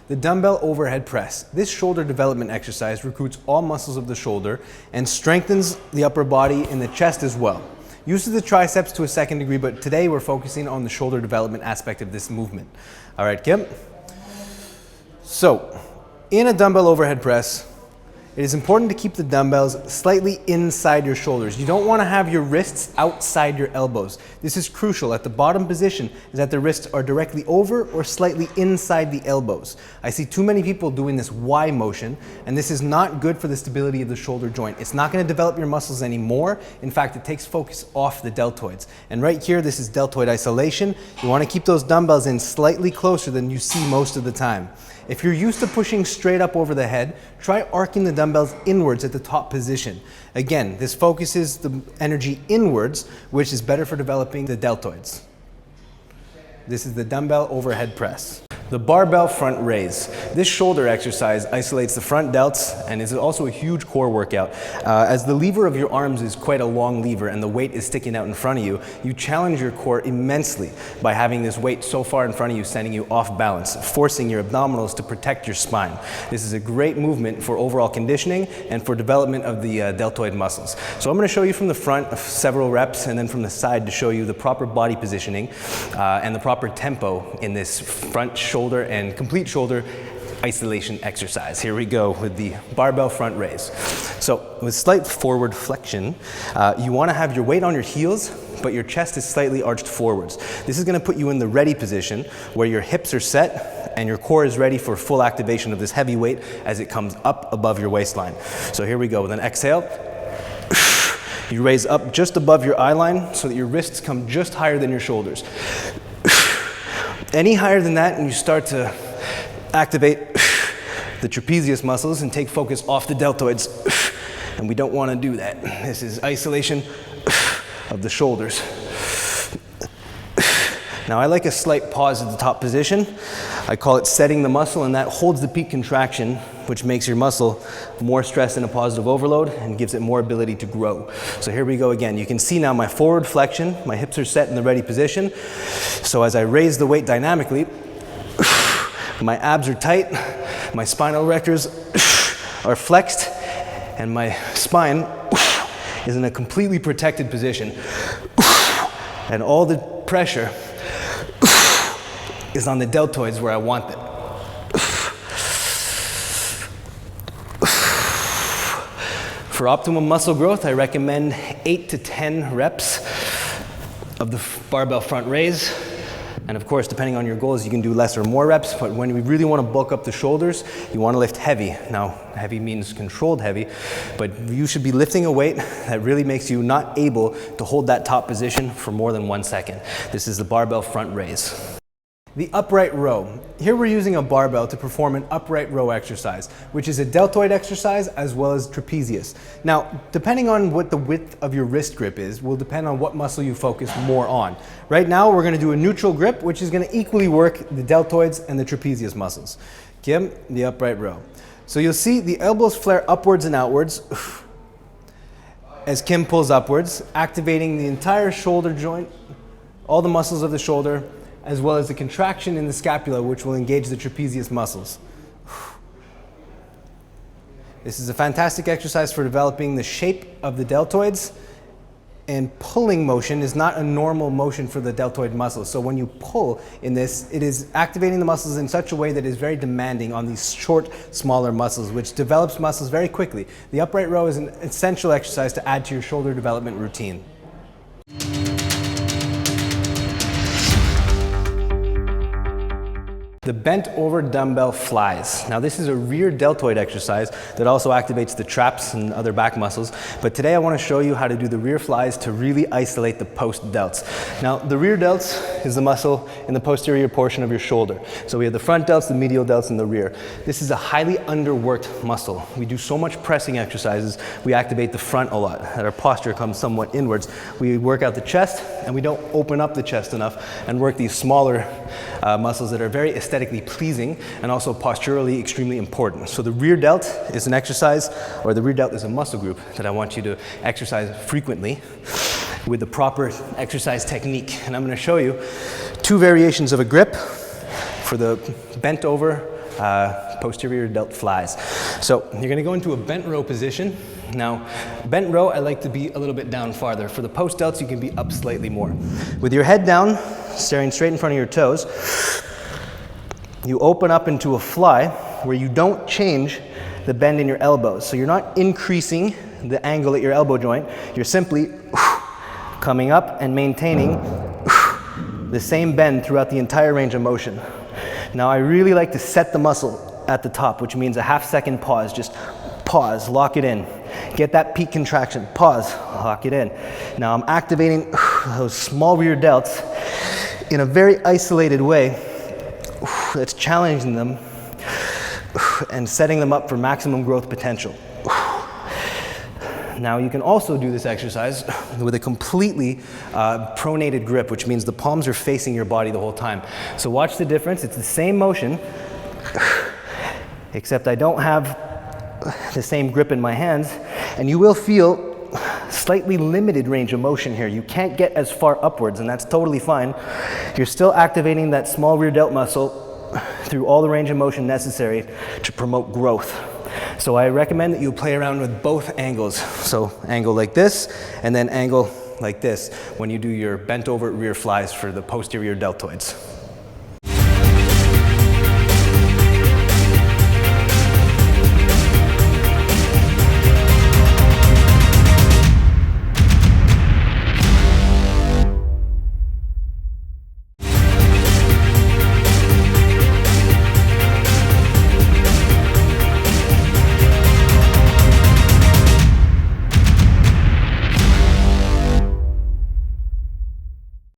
the dumbbell overhead press. This shoulder development exercise recruits all muscles of the shoulder and strengthens the upper body and the chest as well. Uses the triceps to a second degree, but today we're focusing on the shoulder development aspect of this movement. All right, Kim? So, in a dumbbell overhead press, it is important to keep the dumbbells slightly inside your shoulders. You don't want to have your wrists outside your elbows. This is crucial. At the bottom position is that the wrists are directly over or slightly inside the elbows. I see too many people doing this Y motion, and this is not good for the stability of the shoulder joint. It's not going to develop your muscles anymore. In fact, it takes focus off the deltoids. And right here, this is deltoid isolation. You want to keep those dumbbells in slightly closer than you see most of the time. If you're used to pushing straight up over the head, try arcing the dumbbells inwards at the top position. Again, this focuses the energy inwards, which is better for developing the deltoids. This is the dumbbell overhead press. The barbell front raise. This shoulder exercise isolates the front delts and is also a huge core workout. As the lever of your arms is quite a long lever and the weight is sticking out in front of you, you challenge your core immensely by having this weight so far in front of you, sending you off balance, forcing your abdominals to protect your spine. This is a great movement for overall conditioning and for development of the deltoid muscles. So I'm going to show you from the front of several reps and then from the side to show you the proper body positioning and the proper tempo in this front shoulder and complete shoulder isolation exercise. Here we go with the barbell front raise. So with slight forward flexion, you want to have your weight on your heels, but your chest is slightly arched forwards. This is going to put you in the ready position where your hips are set and your core is ready for full activation of this heavy weight as it comes up above your waistline. So here we go with an exhale. You raise up just above your eye line so that your wrists come just higher than your shoulders. Any higher than that and you start to activate the trapezius muscles and take focus off the deltoids, and we don't want to do that. This is isolation of the shoulders. Now I like a slight pause at the top position. I call it setting the muscle, and that holds the peak contraction, which makes your muscle more stressed in a positive overload and gives it more ability to grow. So here we go again. You can see now my forward flexion, my hips are set in the ready position. So as I raise the weight dynamically, my abs are tight, my spinal erectors are flexed, and my spine is in a completely protected position. And all the pressure is on the deltoids where I want it. For optimum muscle growth, I recommend 8 to 10 reps of the barbell front raise. And of course, depending on your goals, you can do less or more reps, but when we really want to bulk up the shoulders, you want to lift heavy. Now, heavy means controlled heavy, but you should be lifting a weight that really makes you not able to hold that top position for more than 1 second. This is the barbell front raise. The upright row. Here we're using a barbell to perform an upright row exercise, which is a deltoid exercise as well as trapezius. Now, depending on what the width of your wrist grip is, will depend on what muscle you focus more on. Right now, we're going to do a neutral grip, which is going to equally work the deltoids and the trapezius muscles. Kim, the upright row. So you'll see the elbows flare upwards and outwards as Kim pulls upwards, activating the entire shoulder joint, all the muscles of the shoulder, as well as the contraction in the scapula, which will engage the trapezius muscles. This is a fantastic exercise for developing the shape of the deltoids, and pulling motion is not a normal motion for the deltoid muscles. So when you pull in this, it is activating the muscles in such a way that is very demanding on these short, smaller muscles, which develops muscles very quickly. The upright row is an essential exercise to add to your shoulder development routine. The bent over dumbbell flies. Now this is a rear deltoid exercise that also activates the traps and other back muscles, but today I want to show you how to do the rear flies to really isolate the post delts. Now the rear delts is the muscle in the posterior portion of your shoulder. So we have the front delts, the medial delts, and the rear. This is a highly underworked muscle. We do so much pressing exercises, we activate the front a lot, and our posture comes somewhat inwards. We work out the chest, and we don't open up the chest enough and work these smaller muscles that are very aesthetically pleasing and also posturally extremely important. So the rear delt is an exercise, or the rear delt is a muscle group that I want you to exercise frequently with the proper exercise technique. And I'm going to show you two variations of a grip for the bent over posterior delt flies. So you're gonna go into a bent row position. Now, bent row, I like to be a little bit down farther. For the post delts, you can be up slightly more. With your head down, staring straight in front of your toes, you open up into a fly where you don't change the bend in your elbows. So you're not increasing the angle at your elbow joint. You're simply coming up and maintaining the same bend throughout the entire range of motion. Now, I really like to set the muscle at the top, which means a half-second pause. Just pause, lock it in. Get that peak contraction, pause, lock it in. Now I'm activating those small rear delts in a very isolated way that's challenging them and setting them up for maximum growth potential. Now you can also do this exercise with a completely pronated grip, which means the palms are facing your body the whole time. So watch the difference. It's the same motion, except I don't have the same grip in my hands, and you will feel slightly limited range of motion here. You can't get as far upwards, and that's totally fine. You're still activating that small rear delt muscle through all the range of motion necessary to promote growth. So I recommend that you play around with both angles. So angle like this, and then angle like this when you do your bent over rear flies for the posterior deltoids.